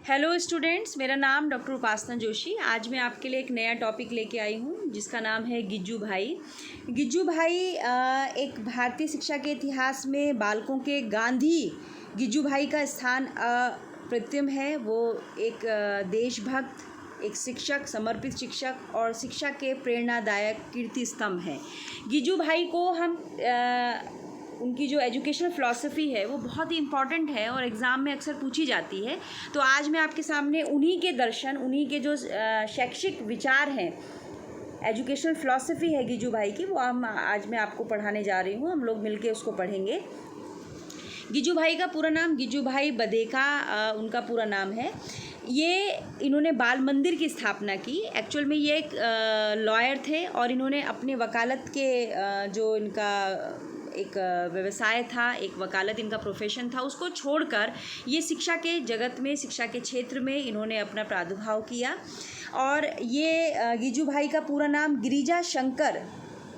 Hello students, मेरा नाम doctor उपासना जोशी। आज मैं आपके लिए एक नया टॉपिक लेके आई हूँ जिसका नाम है गिज्जू भाई। गिज्जू भाई एक भारतीय शिक्षा के इतिहास में बालकों के गांधी गिज्जू भाई का स्थान अप्रतिम है। वो एक देशभक्त, एक शिक्षक, समर्पित शिक्षक और शिक्षा के प्रेरणादायक कीर्ति स्तंभ हैं। गिज्जू भाई को हम उनकी जो एजुकेशनल फ़िलॉसफ़ी है वो बहुत ही इम्पॉर्टेंट है और एग्ज़ाम में अक्सर पूछी जाती है। तो आज मैं आपके सामने उन्हीं के दर्शन, उन्हीं के जो शैक्षिक विचार हैं, एजुकेशनल फ़िलॉसफ़ी है गिज्जू भाई की, वो आज मैं आपको पढ़ाने जा रही हूँ। हम लोग मिलके उसको पढ़ेंगे। गिज्जू भाई का पूरा नाम गिज्जू भाई बधेका उनका पूरा नाम है। इन्होंने बाल मंदिर की स्थापना की। एक्चुअल में ये एक लॉयर थे और इन्होंने अपने वकालत के जो इनका एक व्यवसाय था, एक वकालत इनका प्रोफेशन था, उसको छोड़कर ये शिक्षा के जगत में, शिक्षा के क्षेत्र में इन्होंने अपना प्रादुर्भाव किया। और ये गिज्जू भाई का पूरा नाम गिरिजा शंकर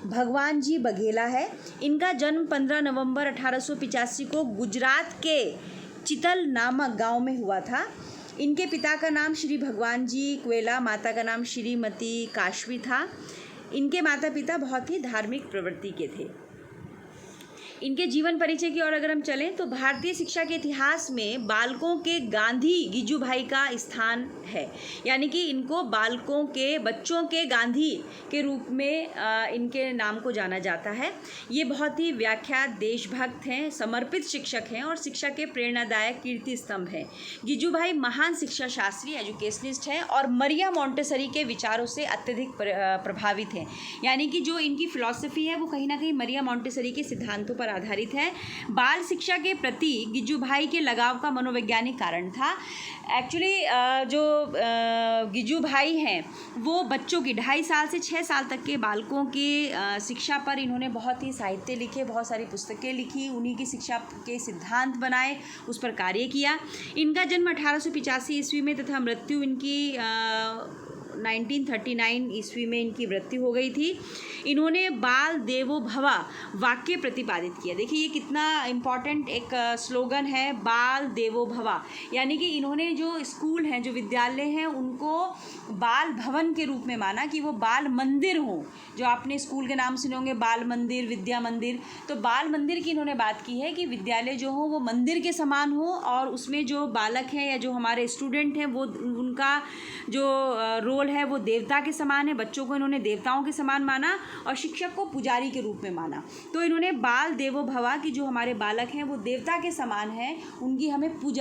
भगवान जी बघेला है। इनका जन्म 15 नवंबर 1885 को गुजरात के चितल नामक गांव में हुआ था। इनके पिता का नाम श्री भगवान जी क्वेला, माता का नाम श्रीमती काशवी था। इनके माता पिता बहुत ही धार्मिक प्रवृत्ति के थे। इनके जीवन परिचय की ओर अगर हम चलें तो भारतीय शिक्षा के इतिहास में बालकों के गांधी गिज्जू भाई का स्थान है। यानी कि इनको बालकों के, बच्चों के गांधी के रूप में इनके नाम को जाना जाता है। ये बहुत ही व्याख्यात देशभक्त हैं, समर्पित शिक्षक हैं और शिक्षा के प्रेरणादायक कीर्ति स्तंभ हैं। गिज्जू भाई महान शिक्षा शास्त्री, एजुकेशनिस्ट हैं और मरिया मॉन्टेसरी के विचारों से अत्यधिक प्रभावित हैं। यानी कि जो इनकी फ़िलॉसफ़ी है वो कहीं ना कहीं मरिया मॉन्टेसरी के सिद्धांतों पर आधारित है। बाल शिक्षा के प्रति गिज्जू भाई के लगाव का मनोवैज्ञानिक कारण था। एक्चुअली जो गिज्जू भाई हैं वो बच्चों की 2.5 साल से 6 साल तक के बालकों की शिक्षा पर इन्होंने बहुत ही साहित्य लिखे, बहुत सारी पुस्तकें लिखी, उन्हीं की शिक्षा के सिद्धांत बनाए, उस पर कार्य किया। इनका जन्म 1885 ईस्वी में तथा मृत्यु इनकी 1939 ईस्वी में इनकी मृत्यु हो गई थी। इन्होंने बाल देवो भवा वाक्य प्रतिपादित किया। देखिए ये कितना इम्पॉर्टेंट एक स्लोगन है, बाल देवो भवा। यानी कि इन्होंने जो स्कूल हैं, जो विद्यालय हैं, उनको बाल भवन के रूप में माना कि वो बाल मंदिर हों। जो आपने स्कूल के नाम सुने होंगे, बाल मंदिर, विद्या मंदिर, तो बाल मंदिर की इन्होंने बात की है कि विद्यालय जो हो वो मंदिर के समान हो और उसमें जो बालक हैं या जो हमारे स्टूडेंट हैं वो उनका जो रोल है वो देवता के समान है। बच्चों को इन्होंने देवताओं के समान माना और शिक्षक को पुजारी के रूप में माना। तो इन्होंने बाल देवो भवा कि जो हमारे बालक हैं वो देवता के समान हैं,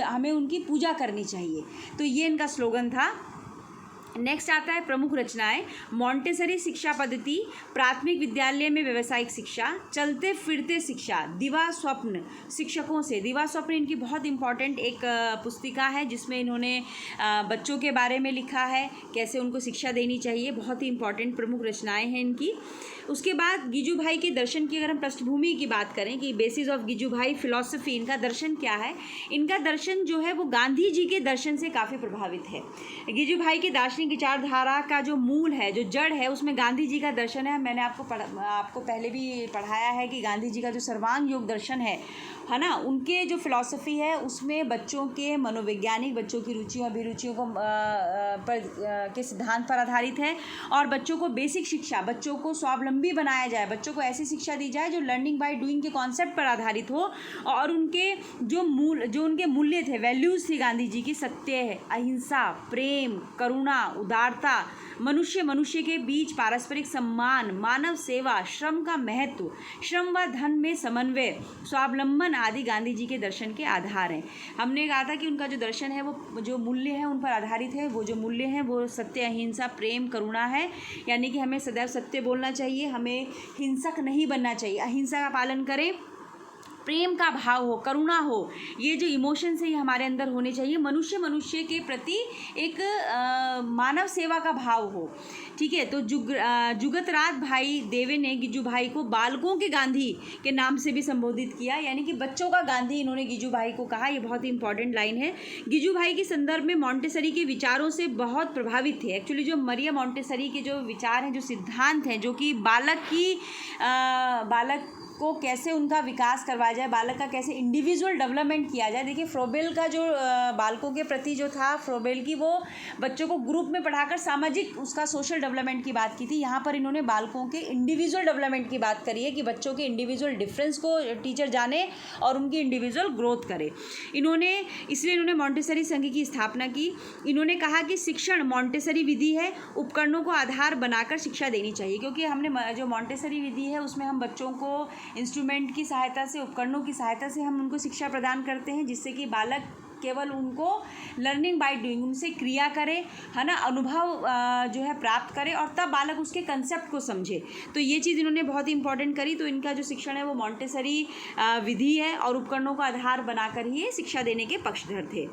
हमें उनकी पूजा करनी चाहिए। तो ये इनका स्लोगन था। नेक्स्ट आता है प्रमुख रचनाएं। मॉन्टेसरी शिक्षा पद्धति, प्राथमिक विद्यालय में व्यावसायिक शिक्षा, चलते फिरते शिक्षा, दिवा स्वप्न, शिक्षकों से दिवा स्वप्न इनकी बहुत इंपॉर्टेंट एक पुस्तिका है जिसमें इन्होंने बच्चों के बारे में लिखा है, कैसे उनको शिक्षा देनी चाहिए। बहुत ही इंपॉर्टेंट प्रमुख रचनाएं हैं इनकी। उसके बाद गिज्जू भाई के दर्शन की अगर हम पृष्ठभूमि की बात करें कि बेसिस ऑफ गिज्जू भाई फिलॉसफी, इनका दर्शन क्या है। इनका दर्शन जो है वो गांधी जी के दर्शन से काफ़ी प्रभावित है। गिज्जू भाई की दार्शनिक विचारधारा का जो मूल है, जो जड़ है, उसमें गांधी जी का दर्शन है। मैंने आपको पहले भी पढ़ाया है कि गांधी जी का जो सर्वांग योग दर्शन है ना, उनके जो फिलॉसफी है उसमें बच्चों के मनोवैज्ञानिक, बच्चों की रुचियों अभिरुचियों को के सिद्धांत पर आधारित है और बच्चों को बेसिक शिक्षा, बच्चों को स्वावलंबी बनाया जाए, बच्चों को ऐसी शिक्षा दी जाए जो लर्निंग बाय डूइंग के कॉन्सेप्ट पर आधारित हो और उनके जो उनके मूल्य थे, वैल्यूज़ थी गांधी जी की, सत्य, अहिंसा, प्रेम, करुणा, उदारता, मनुष्य के बीच पारस्परिक सम्मान, मानव सेवा, श्रम का महत्व, श्रम व धन में समन्वय, स्वावलंबन आदि गांधी जी के दर्शन के आधार हैं। हमने कहा था कि उनका जो दर्शन है वो जो मूल्य हैं उन पर आधारित है। वो जो मूल्य हैं वो सत्य, अहिंसा, प्रेम, करुणा है। यानी कि हमें सदैव सत्य बोलना चाहिए, हमें हिंसक नहीं बनना चाहिए, अहिंसा का पालन करें, प्रेम का भाव हो, करुणा हो, ये जो इमोशंस है ये हमारे अंदर होने चाहिए। मनुष्य के प्रति एक मानव सेवा का भाव हो। ठीक है। तो जुगतराज भाई देवे ने गिज्जू भाई को बालकों के गांधी के नाम से भी संबोधित किया, यानी कि बच्चों का गांधी इन्होंने गिज्जू भाई को कहा। ये बहुत ही इंपॉर्टेंट लाइन है। गिज्जू भाई के संदर्भ में मॉन्टेसरी के विचारों से बहुत प्रभावित थे। एक्चुअली जो मरिया मॉन्टेसरी के जो विचार हैं, जो सिद्धांत हैं, जो कि बालक को कैसे उनका विकास करवाया जाए, बालक का कैसे इंडिविजुअल डेवलपमेंट किया जाए। देखिए फ्रोबेल का जो बालकों के प्रति जो था फ्रोबेल की, वो बच्चों को ग्रुप में पढ़ाकर सामाजिक उसका सोशल डेवलपमेंट की बात की थी। यहाँ पर इन्होंने बालकों के इंडिविजुअल डेवलपमेंट की बात करी है कि बच्चों के इंडिविजुअल डिफरेंस को टीचर जाने और उनकी इंडिविजुअल ग्रोथ करे। इसलिए इन्होंने मॉन्टेसरी संघ की स्थापना की। इन्होंने कहा कि शिक्षण मॉन्टेसरी विधि है, उपकरणों को आधार बनाकर शिक्षा देनी चाहिए, क्योंकि हमने जो मॉन्टेसरी विधि है उसमें हम बच्चों को इंस्ट्रूमेंट की सहायता से, उपकरणों की सहायता से हम उनको शिक्षा प्रदान करते हैं, जिससे कि बालक केवल उनको लर्निंग बाय डूइंग, उनसे क्रिया करे, है ना, अनुभव जो है प्राप्त करे और तब बालक उसके कंसेप्ट को समझे। तो ये चीज़ इन्होंने बहुत ही इंपॉर्टेंट करी। तो इनका जो शिक्षण है वो मॉन्टेसरी विधि है और उपकरणों का आधार बनाकर ही शिक्षा देने के पक्षधर थे।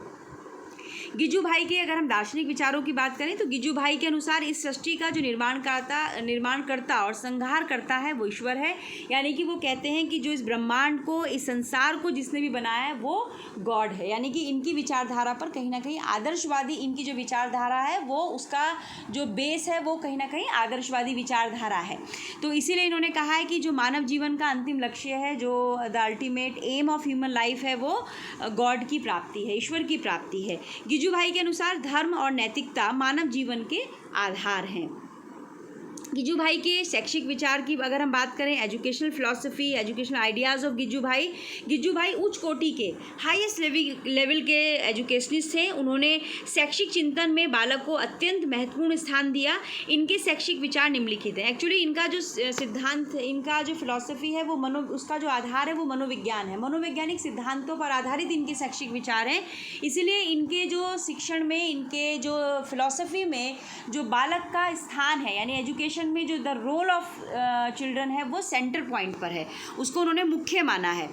गिजुभाई के अगर हम दार्शनिक विचारों की बात करें तो गिजुभाई के अनुसार इस सृष्टि का जो निर्माणकर्ता और संहार करता है वो ईश्वर है। यानी कि वो कहते हैं कि जो इस ब्रह्मांड को, इस संसार को जिसने भी बनाया है वो गॉड है। यानी कि इनकी विचारधारा पर कहीं ना कहीं आदर्शवादी, इनकी जो विचारधारा है वो उसका जो बेस है वो कहीं ना कहीं आदर्शवादी विचारधारा है। तो इसीलिए इन्होंने कहा है कि जो मानव जीवन का अंतिम लक्ष्य है, जो the ultimate aim of human life है, वो गॉड की प्राप्ति है, ईश्वर की प्राप्ति है। गिजुभाई के अनुसार धर्म और नैतिकता मानव जीवन के आधार हैं। गिजुभाई के शैक्षिक विचार की अगर हम बात करें, educational philosophy, educational ideas of Gijubhai उच्च कोटि के हाईएस्ट लेवल के एजुकेशनिस्ट थे। उन्होंने शैक्षिक चिंतन में बालक को अत्यंत महत्वपूर्ण स्थान दिया। इनके शैक्षिक विचार निम्नलिखित हैं। एक्चुअली इनका जो सिद्धांत, इनका जो फिलॉसफी है वो उसका जो आधार है वो मनोविज्ञान है। मनोवैज्ञानिक सिद्धांतों पर आधारित इनके शैक्षिक विचार हैं। इसीलिए इनके जो शिक्षण में, इनके जो फिलॉसफी में जो बालक का स्थान है, यानी एजुकेशन में जो द रोल ऑफ चिल्ड्रन है वो सेंटर पॉइंट पर है, उसको उन्होंने मुख्य माना है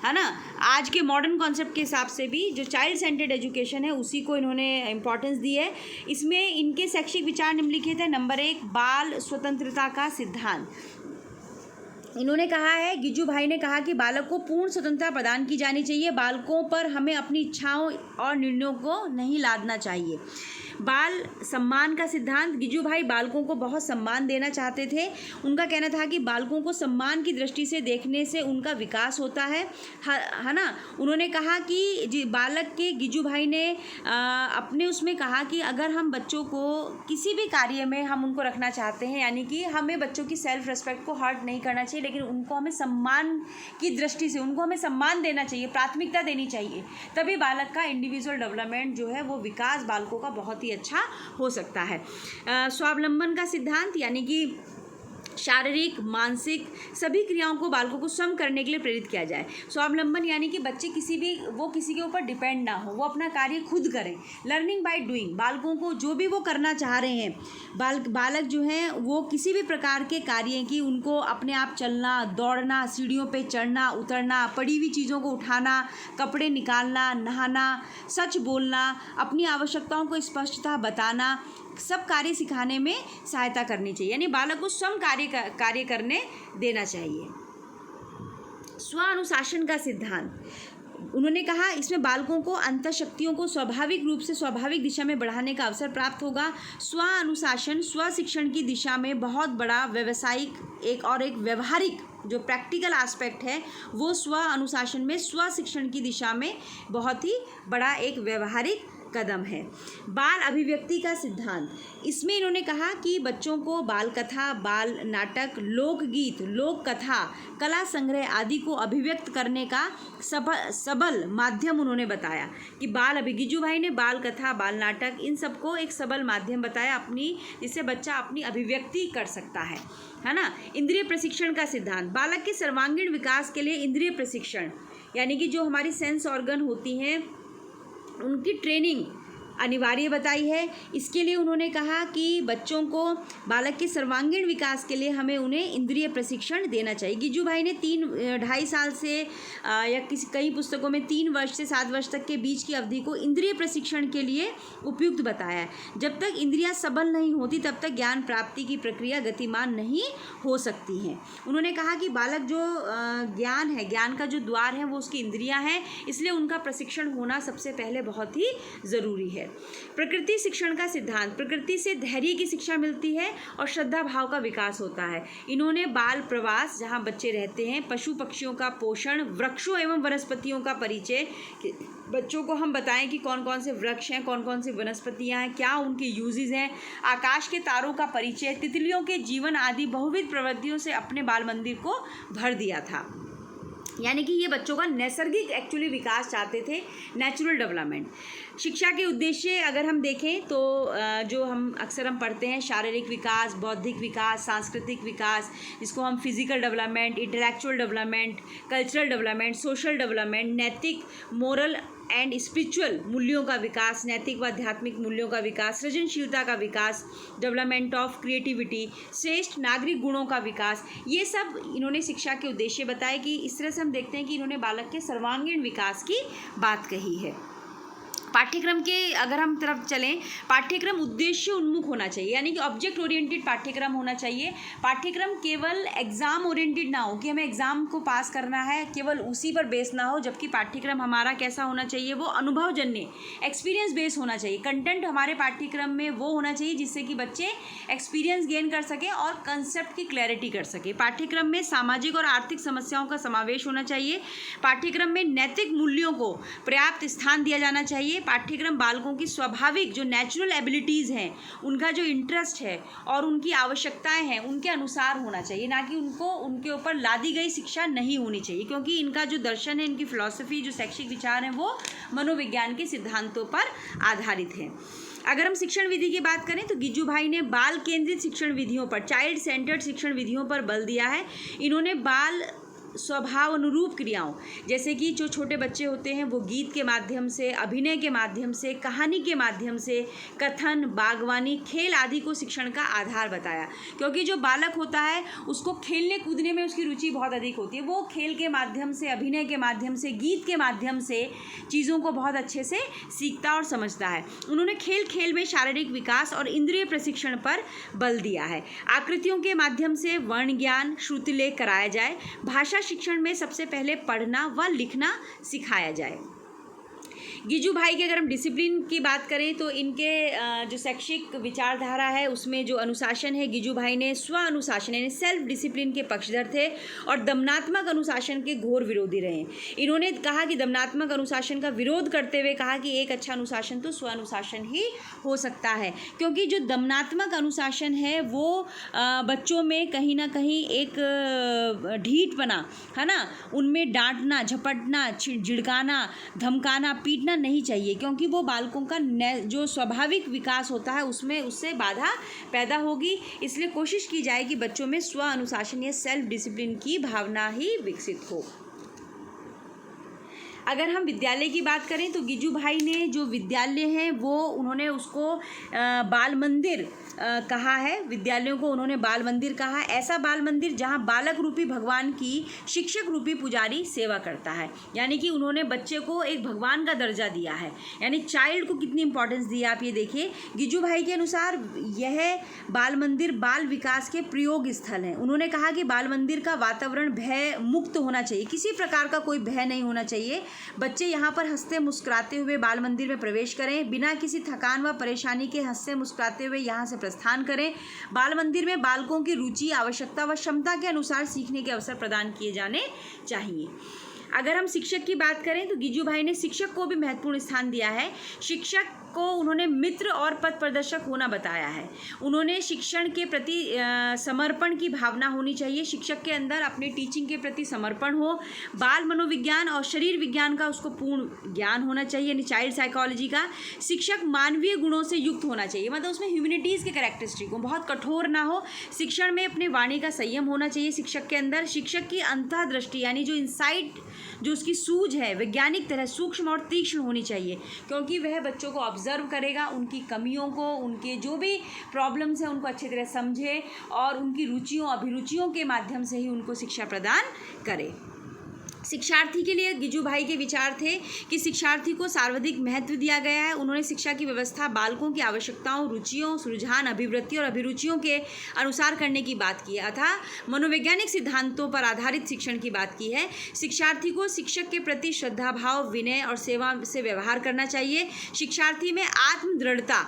ना। आज के मॉडर्न कॉन्सेप्ट के हिसाब से भी जो चाइल्ड सेंटर्ड एजुकेशन है उसी को इन्होंने इम्पोर्टेंस दी है। इसमें इनके शैक्षिक विचार निम्नलिखित है। नंबर 1, बाल स्वतंत्रता का सिद्धांत। इन्होंने कहा है, गिजुभाई ने कहा कि बालक को पूर्ण स्वतंत्रता प्रदान की जानी चाहिए। बालकों पर हमें अपनी इच्छाओं और निर्णयों को नहीं लादना चाहिए। बाल सम्मान का सिद्धांत। गिजुभाई बालकों को बहुत सम्मान देना चाहते थे। उनका कहना था कि बालकों को सम्मान की दृष्टि से देखने से उनका विकास होता है ना। उन्होंने कहा कि बालक के, गिजुभाई ने अपने उसमें कहा कि अगर हम बच्चों को किसी भी कार्य में हम उनको रखना चाहते हैं, यानी कि हमें बच्चों की सेल्फ रिस्पेक्ट को हर्ट नहीं करना चाहिए, लेकिन उनको हमें सम्मान की दृष्टि से उनको हमें सम्मान देना चाहिए, प्राथमिकता देनी चाहिए, तभी बालक का इंडिविजुअल डेवलपमेंट जो है वो विकास बालकों का बहुत ही अच्छा हो सकता है। स्वावलंबन का सिद्धांत, यानी कि शारीरिक, मानसिक सभी क्रियाओं को बालकों को स्वयं करने के लिए प्रेरित किया जाए। स्वावलंबन यानी कि बच्चे किसी के ऊपर डिपेंड ना हो, वो अपना कार्य खुद करें। लर्निंग बाय डूइंग, बालकों को जो भी वो करना चाह रहे हैं, बालक जो हैं वो किसी भी प्रकार के कार्य की, उनको अपने आप चलना, दौड़ना, सीढ़ियों पे चढ़ना उतरना, पड़ी हुई चीज़ों को उठाना, कपड़े निकालना, नहाना, सच बोलना, अपनी आवश्यकताओं को स्पष्टता बताना, सब कार्य सिखाने में सहायता करनी चाहिए। यानी बालक को स्वयं कार्य करने देना चाहिए। स्वानुशासन का सिद्धांत। उन्होंने कहा इसमें बालकों को अंतःशक्तियों को स्वाभाविक रूप से स्वाभाविक दिशा में बढ़ाने का अवसर प्राप्त होगा। स्वानुशासन, स्वशिक्षण की दिशा में बहुत बड़ा व्यावसायिक एक व्यवहारिक जो प्रैक्टिकल एस्पेक्ट है वो स्व अनुशासन में, स्व शिक्षण की दिशा में बहुत ही बड़ा एक व्यवहारिक कदम है। बाल अभिव्यक्ति का सिद्धांत। इसमें इन्होंने कहा कि बच्चों को बाल कथा, बाल नाटक, लोकगीत, लोक कथा, कला संग्रह आदि को अभिव्यक्त करने का सबल माध्यम उन्होंने बताया कि गिजुभाई ने बाल कथा, बाल नाटक इन सबको एक सबल माध्यम बताया जिससे बच्चा अपनी अभिव्यक्ति कर सकता है ना। इंद्रिय प्रशिक्षण का सिद्धांत। बालक के सर्वांगीण विकास के लिए इंद्रिय प्रशिक्षण, यानी कि जो हमारी सेंस ऑर्गन होती हैं उनकी ट्रेनिंग अनिवार्य बताई है। इसके लिए उन्होंने कहा कि बच्चों को बालक के सर्वांगीण विकास के लिए हमें उन्हें इंद्रिय प्रशिक्षण देना चाहिए। गिजुभाई ने 2.5 साल से या कई पुस्तकों में 3 वर्ष से 7 वर्ष तक के बीच की अवधि को इंद्रिय प्रशिक्षण के लिए उपयुक्त बताया है। जब तक इंद्रियां सबल नहीं होती तब तक ज्ञान प्राप्ति की प्रक्रिया गतिमान नहीं हो सकती हैं। उन्होंने कहा कि बालक जो ज्ञान है, ज्ञान का जो द्वार है वो उसकी इंद्रियां हैं, इसलिए उनका प्रशिक्षण होना सबसे पहले बहुत ही ज़रूरी है। है। प्रकृति शिक्षण का सिद्धांत, प्रकृति से धैर्य की शिक्षा मिलती है और श्रद्धा भाव का विकास होता है। इन्होंने बाल प्रवास, जहाँ बच्चे रहते हैं, पशु पक्षियों का पोषण, वृक्षों एवं वनस्पतियों का परिचय, बच्चों को हम बताएं कि कौन कौन से वृक्ष हैं, कौन कौन सी वनस्पतियां हैं, क्या उनके यूजेस हैं, आकाश के तारों का परिचय, तितलियों के जीवन आदि बहुविध प्रवृत्तियों से अपने बाल मंदिर को भर दिया था। यानी कि ये बच्चों का नैसर्गिक एक्चुअली विकास चाहते थे, नेचुरल डेवलपमेंट। शिक्षा के उद्देश्य अगर हम देखें तो जो हम अक्सर पढ़ते हैं, शारीरिक विकास, बौद्धिक विकास, सांस्कृतिक विकास, जिसको हम physical development, intellectual development, cultural development, social development, नैतिक, मोरल एंड स्पिरिचुअल मूल्यों का विकास, नैतिक व आध्यात्मिक मूल्यों का विकास, सृजनशीलता का विकास, डेवलपमेंट ऑफ क्रिएटिविटी, श्रेष्ठ नागरिक गुणों का विकास, ये सब इन्होंने शिक्षा के उद्देश्य बताए। कि इस तरह से हम देखते हैं कि इन्होंने बालक के सर्वांगीण विकास की बात कही है। पाठ्यक्रम के अगर हम तरफ चलें, पाठ्यक्रम उद्देश्य उन्मुख होना चाहिए, यानी कि ऑब्जेक्ट ओरिएंटेड पाठ्यक्रम होना चाहिए। पाठ्यक्रम केवल एग्ज़ाम ओरिएंटेड ना हो कि हमें एग्ज़ाम को पास करना है, केवल उसी पर बेस ना हो, जबकि पाठ्यक्रम हमारा कैसा होना चाहिए, वो अनुभवजन्य, एक्सपीरियंस बेस होना चाहिए। कंटेंट हमारे पाठ्यक्रम में वो होना चाहिए जिससे कि बच्चे एक्सपीरियंस गेन कर सकें और कंसेप्ट की क्लैरिटी कर सकें। पाठ्यक्रम में सामाजिक और आर्थिक समस्याओं का समावेश होना चाहिए। पाठ्यक्रम में नैतिक मूल्यों को पर्याप्त स्थान दिया जाना चाहिए। पाठ्यक्रम बालकों की स्वाभाविक जो नेचुरल एबिलिटीज़ हैं, उनका जो इंटरेस्ट है और उनकी आवश्यकताएं हैं, उनके अनुसार होना चाहिए, ना कि उनके ऊपर लादी गई शिक्षा नहीं होनी चाहिए। क्योंकि इनका जो दर्शन है, इनकी फिलॉसफी, जो शैक्षिक विचार हैं, वो मनोविज्ञान के सिद्धांतों पर आधारित हैं। अगर हम शिक्षण विधि की बात करें तो गिज्जू भाई ने बाल केंद्रित शिक्षण विधियों पर, चाइल्ड सेंटर्ड शिक्षण विधियों पर बल दिया है। इन्होंने बाल स्वभाव अनुरूप क्रियाओं, जैसे कि जो छोटे बच्चे होते हैं वो गीत के माध्यम से, अभिनय के माध्यम से, कहानी के माध्यम से, कथन, बागवानी, खेल आदि को शिक्षण का आधार बताया। क्योंकि जो बालक होता है उसको खेलने कूदने में उसकी रुचि बहुत अधिक होती है। वो खेल के माध्यम से, अभिनय के माध्यम से, गीत के माध्यम से चीज़ों को बहुत अच्छे से सीखता और समझता है। उन्होंने खेल खेल में शारीरिक विकास और इंद्रिय प्रशिक्षण पर बल दिया है। आकृतियों के माध्यम से वर्ण ज्ञान, श्रुतिलेख कराया जाए। भाषा शिक्षण में सबसे पहले पढ़ना व लिखना सिखाया जाए। गिज्जू भाई के अगर हम डिसिप्लिन की बात करें तो इनके जो शैक्षिक विचारधारा है उसमें जो अनुशासन है, गिज्जू भाई ने स्व अनुशासन यानी सेल्फ डिसिप्लिन के पक्षधर थे और दमनात्मक अनुशासन के घोर विरोधी रहे। इन्होंने कहा कि दमनात्मक अनुशासन का विरोध करते हुए कहा कि एक अच्छा अनुशासन तो स्व अनुशासन ही हो सकता है। क्योंकि जो दमनात्मक अनुशासन है वो बच्चों में कहीं ना कहीं एक ढीठपना है ना, उनमें डांटना, झपटना, झिड़काना, धमकाना, पीटना नहीं चाहिए। क्योंकि वो बालकों का जो स्वाभाविक विकास होता है उसमें उससे बाधा पैदा होगी। इसलिए कोशिश की जाए कि बच्चों में स्व अनुशासन या सेल्फ डिसिप्लिन की भावना ही विकसित हो। अगर हम विद्यालय की बात करें तो गिज्जू भाई ने जो विद्यालय है वो उन्होंने उसको बाल मंदिर कहा है। विद्यालयों को उन्होंने बाल मंदिर कहा। ऐसा बाल मंदिर जहां बालक रूपी भगवान की शिक्षक रूपी पुजारी सेवा करता है। यानी कि उन्होंने बच्चे को एक भगवान का दर्जा दिया है। यानी चाइल्ड को कितनी इंपॉर्टेंस दी है आप ये देखिए। गिज्जू भाई के अनुसार यह बाल मंदिर बाल विकास के प्रयोग स्थल हैं। उन्होंने कहा कि बाल मंदिर का वातावरण भय मुक्त होना चाहिए, किसी प्रकार का कोई भय नहीं होना चाहिए। बच्चे यहाँ पर हंसते मुस्कुराते हुए बाल मंदिर में प्रवेश करें, बिना किसी थकान व परेशानी के हंसते मुस्कुराते हुए यहाँ से प्रस्थान करें। बाल मंदिर में बालकों की रुचि, आवश्यकता व क्षमता के अनुसार सीखने के अवसर प्रदान किए जाने चाहिए। अगर हम शिक्षक की बात करें तो गिज्जू भाई ने शिक्षक को भी महत्वपूर्ण स्थान दिया है। शिक्षक को उन्होंने मित्र और पथ प्रदर्शक होना बताया है। उन्होंने शिक्षण के प्रति समर्पण की भावना होनी चाहिए। शिक्षक के अंदर अपने टीचिंग के प्रति समर्पण हो। बाल मनोविज्ञान और शरीर विज्ञान का उसको पूर्ण ज्ञान होना चाहिए, यानी चाइल्ड साइकोलॉजी का। शिक्षक मानवीय गुणों से युक्त होना चाहिए, मतलब उसमें ह्यूमैनिटीज़ के कैरेक्टरिस्टिक हो, बहुत कठोर ना हो। शिक्षण में अपने वाणी का संयम होना चाहिए शिक्षक के अंदर। शिक्षक की अंतःदृष्टि यानी जो इंसाइट, जो उसकी सूझ है, वैज्ञानिक तरह सूक्ष्म और तीक्ष्ण होनी चाहिए। क्योंकि वह बच्चों को ऑब्जर्व करेगा, उनकी कमियों को, उनके जो भी प्रॉब्लम्स हैं उनको अच्छी तरह समझे और उनकी रुचियों अभिरुचियों के माध्यम से ही उनको शिक्षा प्रदान करे। शिक्षार्थी के लिए गिजू भाई के विचार थे कि शिक्षार्थी को सर्वाधिक महत्व दिया गया है। उन्होंने शिक्षा की व्यवस्था बालकों की आवश्यकताओं, रुचियों, रुझान, अभिवृत्ति और अभिरुचियों के अनुसार करने की बात की है अतः मनोवैज्ञानिक सिद्धांतों पर आधारित शिक्षण की बात की है। शिक्षार्थी को शिक्षक के प्रति श्रद्धा भाव, विनय और सेवा से व्यवहार करना चाहिए। शिक्षार्थी में आत्मदृढ़ता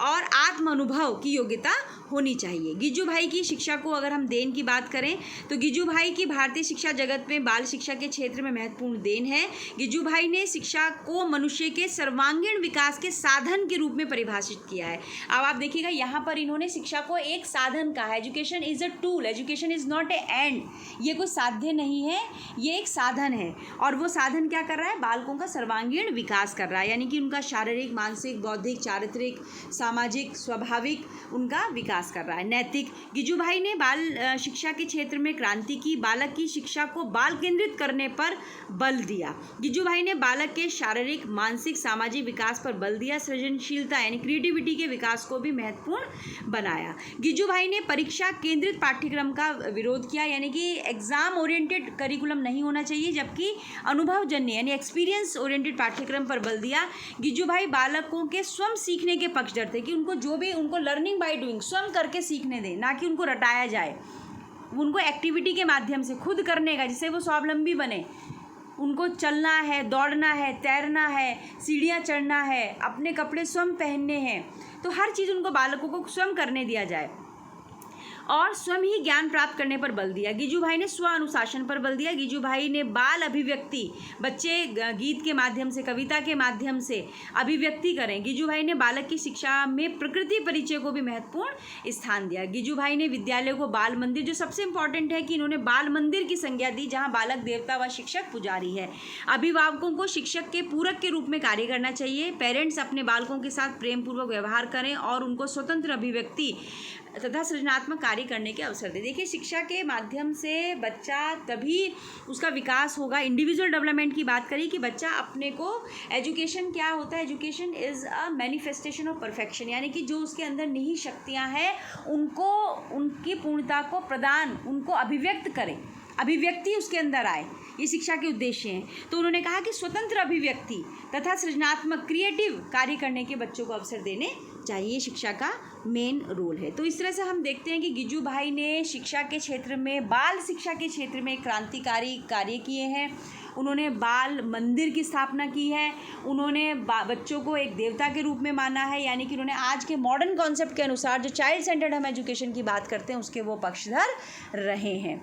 और आत्म अनुभव की योग्यता होनी चाहिए। गिजू भाई की शिक्षा को अगर हम देन की बात करें तो गिजू भाई की भारतीय शिक्षा जगत में बाल शिक्षा के क्षेत्र में महत्वपूर्ण देन है। गिजू भाई ने शिक्षा को मनुष्य के सर्वांगीण विकास के साधन के रूप में परिभाषित किया है। अब आप देखिएगा यहाँ पर इन्होंने शिक्षा को एक साधन कहा है। Education is a tool, education is not A and. ये कोई साध्य नहीं है, ये एक साधन है और वो साधन क्या कर रहा है, बालकों का सर्वांगीण विकास कर रहा है, यानी कि उनका शारीरिक, मानसिक, बौद्धिक, चारित्रिक, सामाजिक, स्वाभाविक उनका विकास कर रहा है। नैतिक, गिजू भाई ने बाल शिक्षा के क्षेत्र में क्रांति की, बालक की शिक्षा को बाल केंद्रित करने पर बल दिया। गिजू भाई ने बालक के शारीरिक, मानसिक, सामाजिक विकास पर बल दिया। सृजनशीलता यानी क्रिएटिविटी के विकास को भी महत्वपूर्ण बनाया। गिजू भाई ने परीक्षा केंद्रित पाठ्यक्रम का विरोध किया, यानी कि एग्जाम ओरिएंटेड करिकुलम नहीं होना चाहिए, जबकि अनुभवजन्य यानी एक्सपीरियंस ओरिएंटेड पाठ्यक्रम पर बल दिया। गिजू भाई बालकों के स्वयं सीखने के पक्षधर थे कि उनको जो भी उनको लर्निंग बाय डूइंग, स्वयं करके सीखने दें, ना कि उनको रटाया जाए। उनको एक्टिविटी के माध्यम से खुद करने का, जिससे वो स्वावलंबी बने। उनको चलना है, दौड़ना है, तैरना है, सीढ़ियाँ चढ़ना है, अपने कपड़े स्वयं पहनने हैं, तो हर चीज़ उनको बालकों को स्वयं करने दिया जाए और स्वयं ही ज्ञान प्राप्त करने पर बल दिया। गिजू भाई ने स्व अनुशासन पर बल दिया। गिजू भाई ने बाल अभिव्यक्ति, बच्चे गीत के माध्यम से, कविता के माध्यम से अभिव्यक्ति करें। गिजू भाई ने बालक की शिक्षा में प्रकृति परिचय को भी महत्वपूर्ण स्थान दिया। गिजू भाई ने विद्यालय को बाल मंदिर, जो सबसे इम्पॉर्टेंट है कि इन्होंने बाल मंदिर की संज्ञा दी, जहाँ बालक देवता व शिक्षक पुजारी है। अभिभावकों को शिक्षक के पूरक के रूप में कार्य करना चाहिए। पेरेंट्स अपने बालकों के साथ प्रेम पूर्वक व्यवहार करें और उनको स्वतंत्र अभिव्यक्ति तथा सृजनात्मक कार्य करने के अवसर दे। देखिए, शिक्षा के माध्यम से बच्चा तभी उसका विकास होगा। इंडिविजुअल डेवलपमेंट की बात करें कि बच्चा अपने को, एजुकेशन क्या होता है, education is a manifestation of perfection, यानी कि जो उसके अंदर निहित शक्तियाँ हैं उनको, उनकी पूर्णता को प्रदान, उनको अभिव्यक्त करें, अभिव्यक्ति उसके अंदर आए, ये शिक्षा के उद्देश्य हैं। तो उन्होंने कहा कि स्वतंत्र अभिव्यक्ति तथा सृजनात्मक क्रिएटिव कार्य करने के बच्चों को अवसर देने चाहिए, शिक्षा का मेन रोल है। तो इस तरह से हम देखते हैं कि गिजू भाई ने शिक्षा के क्षेत्र में, बाल शिक्षा के क्षेत्र में क्रांतिकारी कार्य किए हैं। उन्होंने बाल मंदिर की स्थापना की है। उन्होंने बच्चों को एक देवता के रूप में माना है, यानी कि उन्होंने आज के मॉडर्न कॉन्सेप्ट के अनुसार जो चाइल्ड सेंटर्ड हम एजुकेशन की बात करते हैं उसके वो पक्षधर रहे हैं।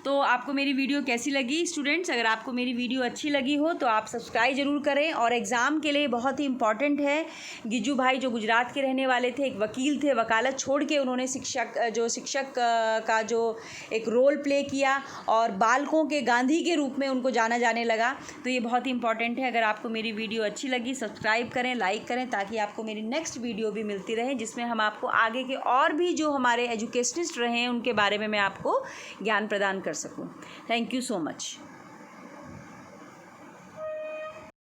तो आपको मेरी वीडियो कैसी लगी स्टूडेंट्स? अगर आपको मेरी वीडियो अच्छी लगी हो तो आप सब्सक्राइब ज़रूर करें। और एग्ज़ाम के लिए बहुत ही इम्पॉर्टेंट है। गिजू भाई जो गुजरात के रहने वाले थे, एक वकील थे, वकालत छोड़ के उन्होंने शिक्षक का जो एक रोल प्ले किया और बालकों के गांधी के रूप में उनको जाना जाने लगा। तो ये बहुत ही इंपॉर्टेंट है। अगर आपको मेरी वीडियो अच्छी लगी सब्सक्राइब करें, लाइक करें, ताकि आपको मेरी नेक्स्ट वीडियो भी मिलती रहे, जिसमें हम आपको आगे के और भी जो हमारे एजुकेशनिस्ट रहे हैं उनके बारे में मैं आपको ज्ञान प्रदान कर सकूं। Thank you so much.